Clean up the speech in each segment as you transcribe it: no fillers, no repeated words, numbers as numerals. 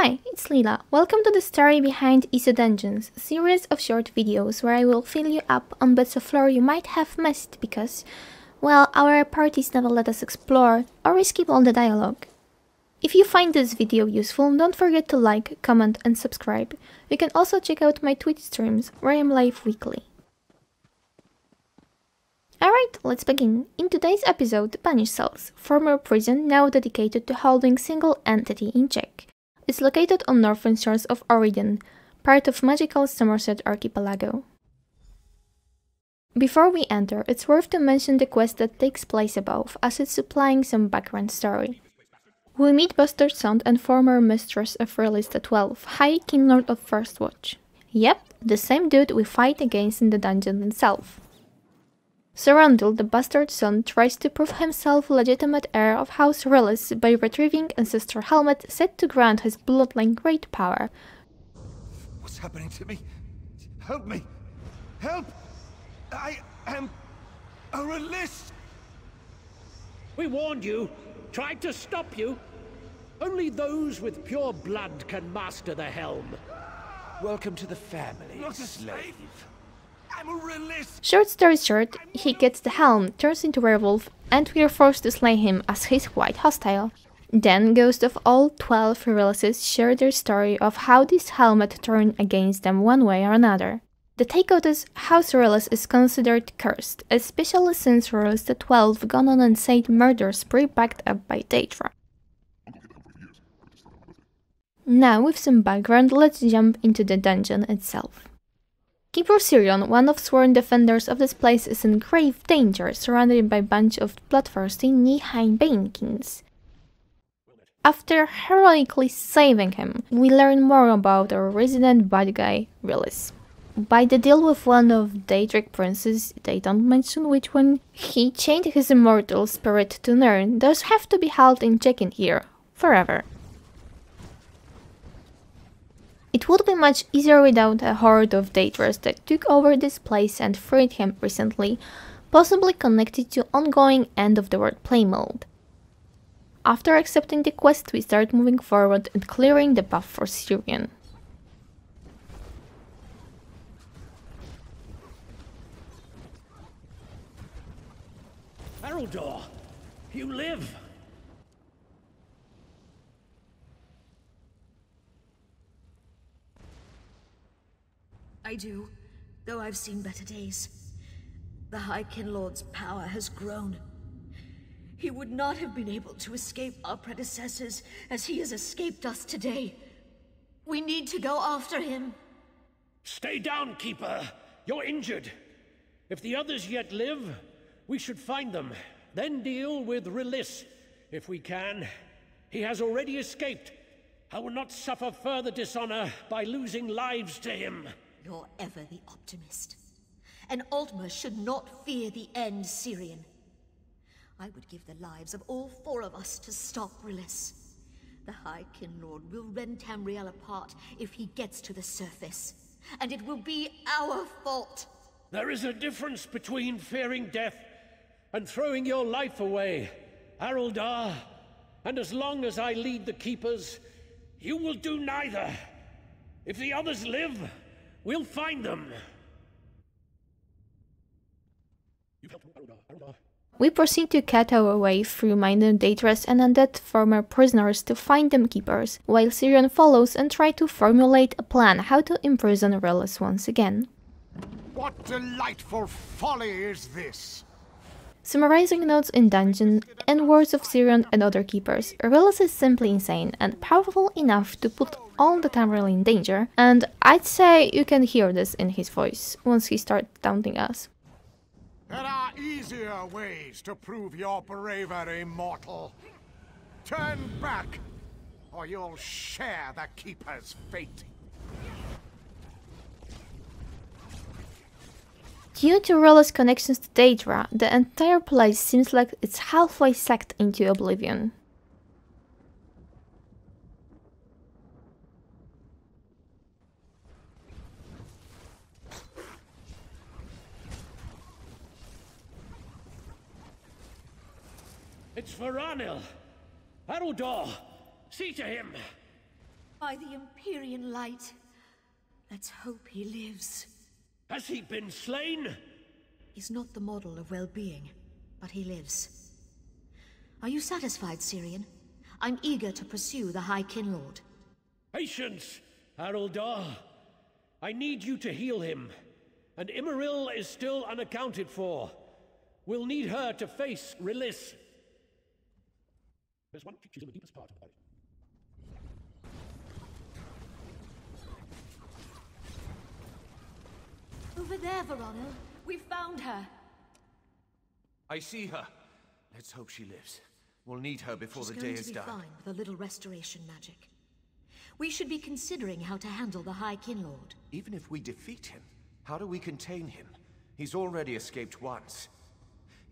Hi, it's Lila. Welcome to the story behind ISO Dungeons, a series of short videos where I will fill you up on bits of lore you might have missed because, well, our parties never let us explore or we skip all the dialogue. If you find this video useful, don't forget to like, comment and subscribe. You can also check out my Twitch streams where I'm live weekly. Alright, let's begin. In today's episode, Banished Cells, former prison now dedicated to holding single entity in check. It's located on northern shores of Oregon, part of magical Somerset Archipelago. Before we enter, it's worth to mention the quest that takes place above, as it's supplying some background story. We meet Bastard Son and former mistress of Rilis the 12th, High King Lord of First Watch. Yep, the same dude we fight against in the dungeon itself. Surrounded, the Bastard Son tries to prove himself legitimate heir of House Rilis by retrieving Ancestor Helmet said to grant his bloodline great power. What's happening to me? Help me! Help! I am a Rilis! We warned you, tried to stop you. Only those with pure blood can master the helm. Welcome to the family, not a slave. I'm a Rilis! Short story short, he gets the helm, turns into werewolf, and we are forced to slay him as he's quite hostile. Then ghosts of all 12 Rilises share their story of how this helmet turned against them one way or another. The takeout is House Rilis is considered cursed, especially since Rilis the 12th gone on an insane murder spree backed up by deadric. Now with some background, let's jump into the dungeon itself. Keeper Sirion, one of sworn defenders of this place, is in grave danger, surrounded by a bunch of bloodthirsty knee-high Banekins. After heroically saving him, we learn more about our resident bad guy, Rilis. By the deal with one of deadric princes, they don't mention which one, he chained his immortal spirit to Nirn, thus have to be held in check in here, forever. It would be much easier without a horde of deadrics that took over this place and freed him recently, possibly connected to ongoing end-of-the-world play mode. After accepting the quest, we start moving forward and clearing the path for Sirion. Araldor, you live! I do, though I've seen better days. The High Kin Lord's power has grown. He would not have been able to escape our predecessors as he has escaped us today. We need to go after him. Stay down, Keeper. You're injured. If the others yet live, we should find them, then deal with Rilis, if we can. He has already escaped. I will not suffer further dishonor by losing lives to him. You're ever the optimist. And Altmer should not fear the end, Sirion. I would give the lives of all 4 of us to stop Rilis. The High Kin Lord will rend Tamriel apart if he gets to the surface. And it will be our fault. There is a difference between fearing death and throwing your life away, Araldar. And as long as I lead the Keepers, you will do neither. If the others live, we'll find them. We proceed to cut our way through minor deadrics and undead former prisoners to find them keepers, while Sirion follows and tries to formulate a plan how to imprison Rilis once again. What delightful folly is this? Summarizing notes in dungeon and words of Sirion and other keepers, Rilis is simply insane and powerful enough to put all the Tamriel in danger, and I'd say you can hear this in his voice once he starts taunting us. There are easier ways to prove your bravery, mortal. Turn back, or you'll share the Keeper's fate. Due to Rilis' connections to Daedra, the entire place seems like it's halfway sucked into oblivion. It's Varanil. Araldor, see to him. By the Empyrean light. Let's hope he lives. Has he been slain? He's not the model of well-being, but he lives. Are you satisfied, Syrian? I'm eager to pursue the High Kinlord. Patience, Haraldar. I need you to heal him. And Immaril is still unaccounted for. We'll need her to face Rilis. There's one. She's in the deepest part of the body. Over there, Veronil. We found her. I see her. Let's hope she lives. We'll need her before the day She's is going to done. be fine with a little restoration magic. We should be considering how to handle the High Kinlord. Even if we defeat him, how do we contain him? He's already escaped once.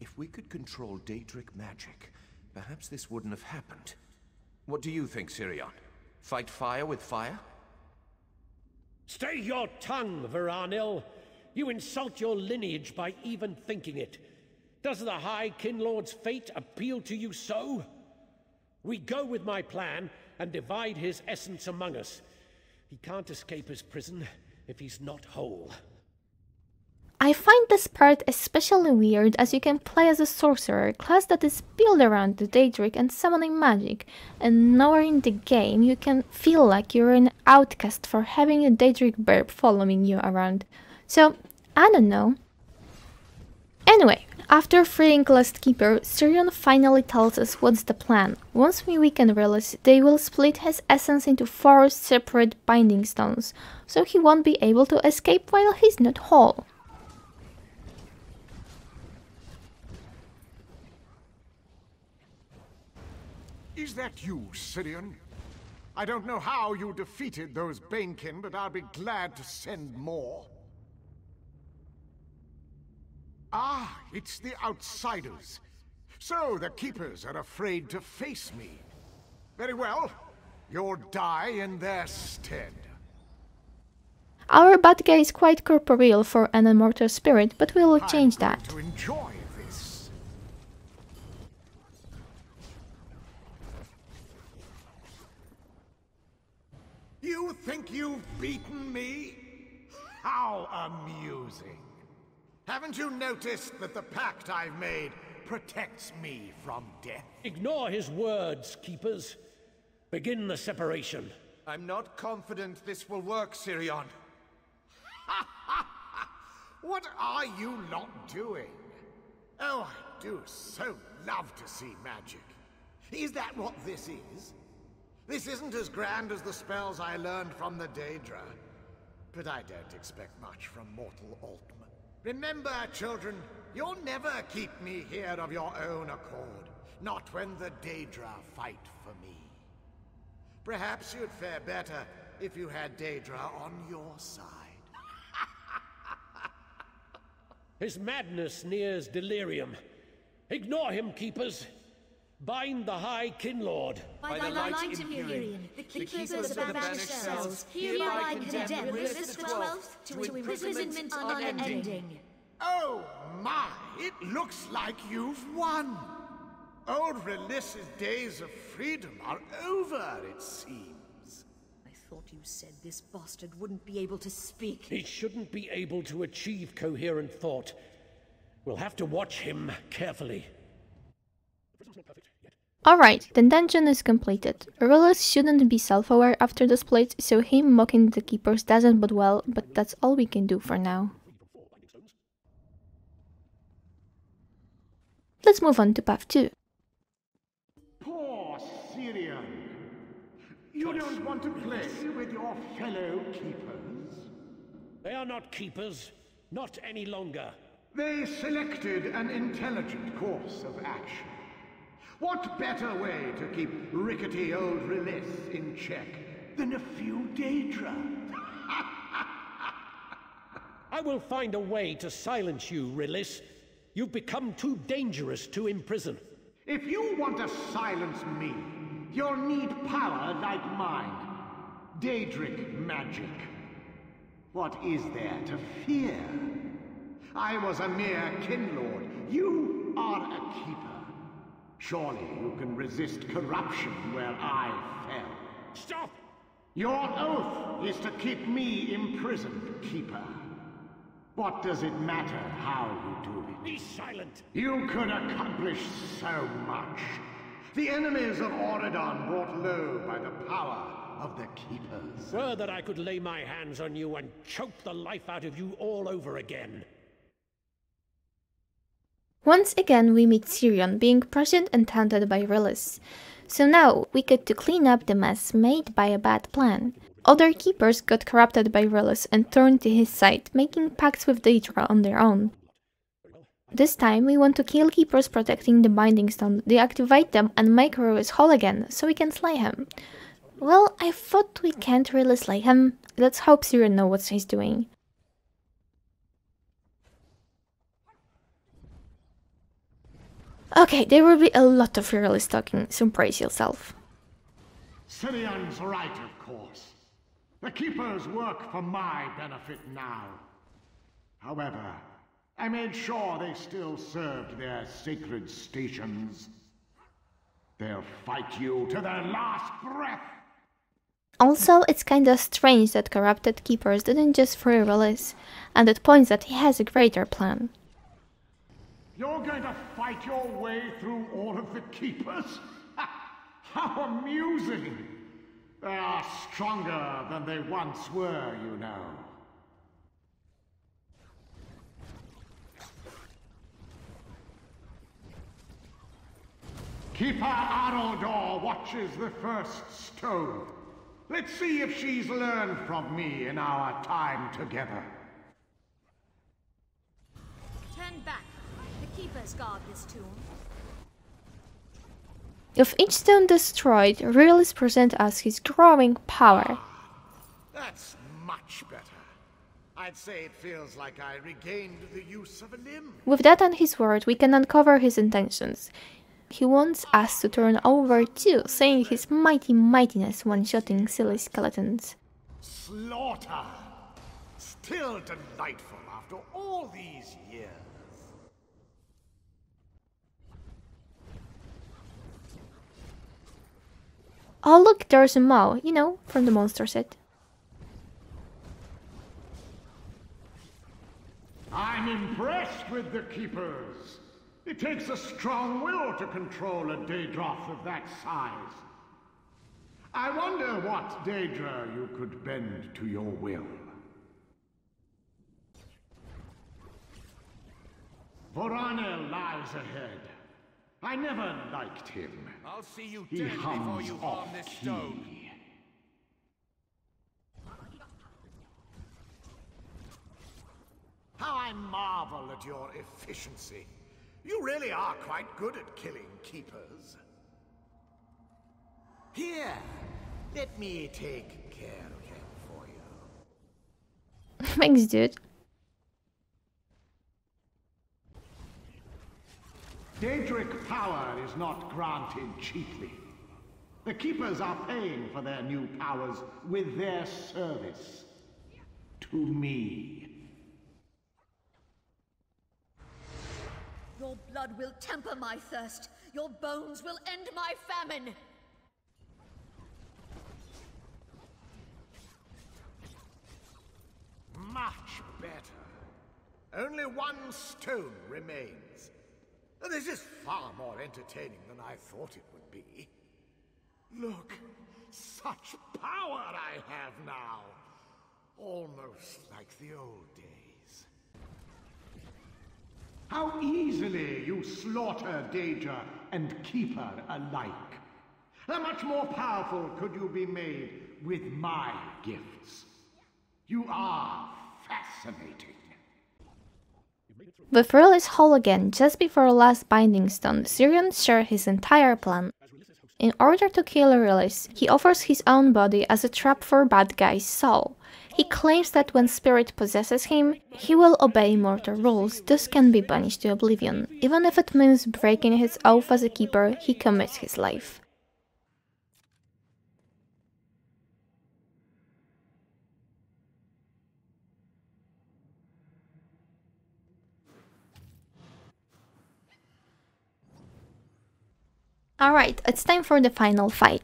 If we could control deadric magic, perhaps this wouldn't have happened. What do you think, Sirion? Fight fire with fire? Stay your tongue, Veranil. You insult your lineage by even thinking it. Does the High Kinlord's fate appeal to you so? We go with my plan and divide his essence among us. He can't escape his prison if he's not whole. I find this part especially weird as you can play as a sorcerer, class that is built around the deadric and summoning magic, and nowhere in the game you can feel like you're an outcast for having a deadric burb following you around. So, I don't know. Anyway, after freeing Last Keeper, Sirion finally tells us what's the plan. Once we weaken Rilis, they will split his essence into 4 separate binding stones, so he won't be able to escape while he's not whole. Is that you, Sirion? I don't know how you defeated those Banekin, but I'll be glad to send more. Ah, it's the outsiders. So the Keepers are afraid to face me. Very well. You'll die in their stead. Our bad guy is quite corporeal for an immortal spirit, but we will change that. I'm going to enjoy this. You think you've beaten me? How amusing. Haven't you noticed that the pact I've made protects me from death? Ignore his words, Keepers. Begin the separation. I'm not confident this will work, Sirion. What are you lot doing? Oh, I do so love to see magic. Is that what this is? This isn't as grand as the spells I learned from the Daedra. But I don't expect much from mortal Altman. Remember, children, you'll never keep me here of your own accord. Not when the Daedra fight for me. Perhaps you'd fare better if you had Daedra on your side. His madness nears delirium. Ignore him, Keepers. Bind the High Kinlord. By thy light, Empyrean, the Keepers of the Banished Cells hereby condemn Rilis the 12th to imprisonment unending. Oh my, it looks like you've won. Old Rilis's days of freedom are over, it seems. I thought you said this bastard wouldn't be able to speak. He shouldn't be able to achieve coherent thought. We'll have to watch him carefully. The prison's not perfect yet. Alright, the dungeon is completed. Rilis shouldn't be self-aware after the split, so him mocking the Keepers doesn't bode well, but that's all we can do for now. Let's move on to path 2. Poor Syrian. You don't want to play with your fellow Keepers? They are not Keepers. Not any longer. They selected an intelligent course of action. What better way to keep rickety old Rilis in check than a few Daedra? I will find a way to silence you, Rilis. You've become too dangerous to imprison. If you want to silence me, you'll need power like mine. Daedric magic. What is there to fear? I was a mere Kinlord. You are a Keeper. Surely you can resist corruption where I fell. Stop! Your oath is to keep me imprisoned, Keeper. What does it matter how you do it? Be silent! You could accomplish so much. The enemies of Auridon brought low by the power of the Keepers. Were that I could lay my hands on you and choke the life out of you all over again. Once again we meet Sirion being pressured and taunted by Rilis. So now we get to clean up the mess made by a bad plan. Other keepers got corrupted by Rilis and turned to his side, making pacts with Daedra on their own. This time we want to kill keepers protecting the Binding Stone, deactivate them and make Rilis whole again, so we can slay him. Well, I thought we can't really slay him. Let's hope Sirion knows what he's doing. Okay, there will be a lot of Rilis talking, so brace yourself. Sirion's right, of course. The Keepers work for my benefit now. However, I made sure they still served their sacred stations. They'll fight you to their last breath. Also, it's kinda strange that corrupted keepers didn't just free Rilis, and it points that he has a greater plan. You're going to fight your way through all of the Keepers? How amusing! They are stronger than they once were, you know. Keeper Arodor watches the first stone. Let's see if she's learned from me in our time together. Turn back. The Keepers guard this tomb. With each stone destroyed, Rilis presents us his growing power. That's much better. I'd say it feels like I regained the use of a limb. With that and his word, we can uncover his intentions. He wants us to turn over too, saying his mightiness one-shotting silly skeletons. Slaughter! Still delightful after all these years. Oh look, there's a Mao, you know, from the monster set. I'm impressed with the Keepers. It takes a strong will to control a Daedroth of that size. I wonder what Daedra you could bend to your will. Voranel lies ahead. I never liked him. I'll see you He dead before hums you harm off this key. stone. How I marvel at your efficiency. You really are quite good at killing Keepers. Here, let me take care of him for you. Thanks, dude. Deadric power is not granted cheaply. The Keepers are paying for their new powers with their service to me. Your blood will temper my thirst. Your bones will end my famine. Much better. Only one stone remains. This is far more entertaining than I thought it would be. Look, such power I have now. Almost like the old days. How easily you slaughter Daedra and Keeper alike. How much more powerful could you be made with my gifts? You are fascinating. With Rilis whole again, just before last Binding Stone, Sirion shares his entire plan. In order to kill Rilis, he offers his own body as a trap for bad guy's soul. He claims that when spirit possesses him, he will obey mortal rules, thus can be banished to oblivion. Even if it means breaking his oath as a keeper, he commits his life. Alright, it's time for the final fight.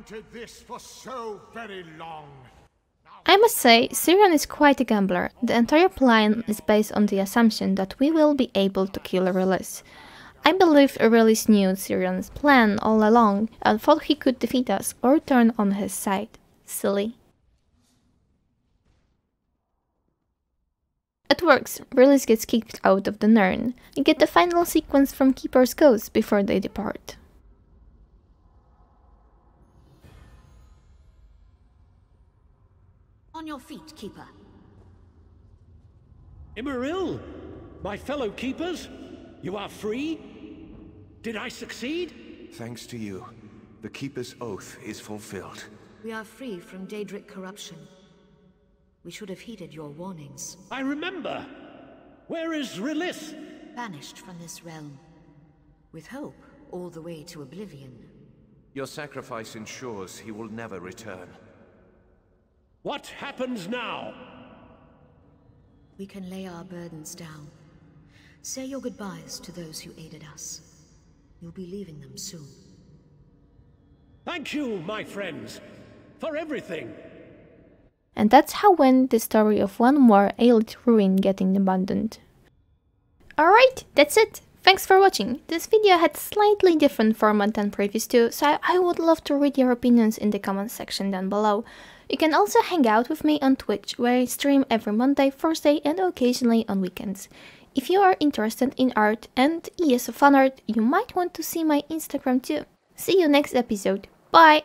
wanted this for so very long. I must say, Sirion is quite a gambler. The entire plan is based on the assumption that we will be able to kill Rilis. I believe Rilis knew Sirion's plan all along and thought he could defeat us or turn on his side. Silly. It works. Rilis gets kicked out of the Nirn. You get the final sequence from Keeper's Ghost before they depart. On your feet, Keeper. Immaril, my fellow keepers, you are free? Did I succeed? Thanks to you, the Keeper's oath is fulfilled. We are free from deadric corruption. We should have heeded your warnings. I remember. Where is Rilis? Banished from this realm. With hope all the way to oblivion. Your sacrifice ensures he will never return. What happens now? We can lay our burdens down. Say your goodbyes to those who aided us. You'll be leaving them soon. Thank you, my friends, for everything. And that's how went the story of one more Aelith ruin getting abandoned. Alright, that's it. Thanks for watching. This video had slightly different format than previous two, so I would love to read your opinions in the comments section down below. You can also hang out with me on Twitch, where I stream every Monday, Thursday and occasionally on weekends. If you are interested in art and yes, fan art, you might want to see my Instagram too. See you next episode. Bye!